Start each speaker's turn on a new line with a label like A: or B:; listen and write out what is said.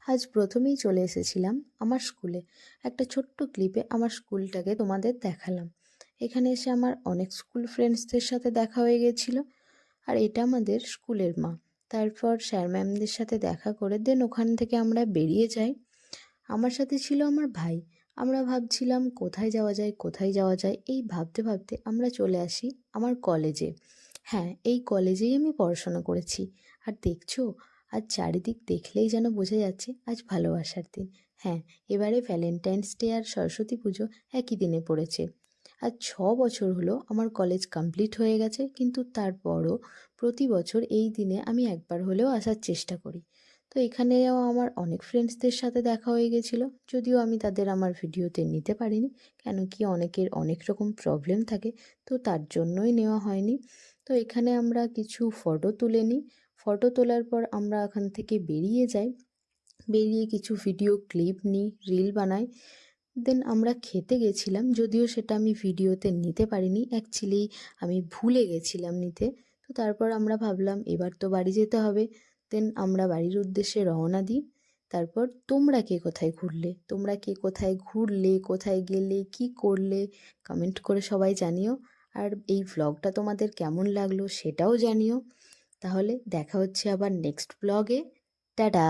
A: আজ প্রথমেই চলে এসেছিলাম আমার স্কুলে। একটা ছোট্ট ক্লিপে আমার স্কুলটাকে তোমাদের দেখালাম। এখানে এসে আমার অনেক স্কুল ফ্রেন্ডসদের সাথে দেখা হয়ে গেছিলো। আর এটা আমাদের স্কুলের মা। তারপর স্যার ম্যামদের সাথে দেখা করে দেন ওখান থেকে আমরা বেরিয়ে যাই। আমার সাথে ছিল আমার ভাই। আমরা ভাবছিলাম কোথায় যাওয়া যায়, কোথায় যাওয়া যায়, এই ভাবতে ভাবতে আমরা চলে আসি আমার কলেজে। হ্যাঁ, এই কলেজেই আমি পড়াশোনা করেছি। আর দেখছো, আজ চারিদিক দেখলেই যেন বোঝা যাচ্ছে আজ ভালোবাসার দিন। হ্যাঁ, এবারে ভ্যালেন্টাইন্স ডে আর সরস্বতী পুজো একই দিনে পড়েছে। আজ 6 বছর হলো আমার কলেজ কমপ্লিট হয়ে গেছে, কিন্তু তারপরও প্রতি বছর এই দিনে আমি একবার হলেও আসার চেষ্টা করি। তো এখানেও আমার অনেক ফ্রেন্ডসদের সাথে দেখা হয়ে গেছিলো, যদিও আমি তাদের আমার ভিডিওতে নিতে পারিনি, কেন কি অনেকের অনেক রকম প্রবলেম থাকে, তো তার জন্যই নেওয়া হয়নি। তো এখানে আমরা কিছু ফটো তুলে নিই। ফটো তোলার পর আমরা এখান থেকে বেরিয়ে যাই। বেরিয়ে কিছু ভিডিও ক্লিপ নিই, রিল বানাই। দেন আমরা খেতে গেছিলাম, যদিও সেটা আমি ভিডিওতে নিতে পারিনি, অ্যাকচুয়ালি আমি ভুলে গেছিলাম নিতে। তো তারপর আমরা ভাবলাম এবার তো বাড়ি যেতে হবে। দেন আমরা বাড়ির উদ্দেশ্যে রওনা দিই। তারপর তোমরা কে কোথায় ঘুরলে, তোমরা কে কোথায় ঘুরলে, কোথায় গেলে, কি করলে, কমেন্ট করে সবাই জানিও। আর এই ভ্লগটা তোমাদের কেমন লাগলো সেটাও জানিও। তাহলে দেখা হচ্ছে আবার নেক্সট ব্লগে। টাটা।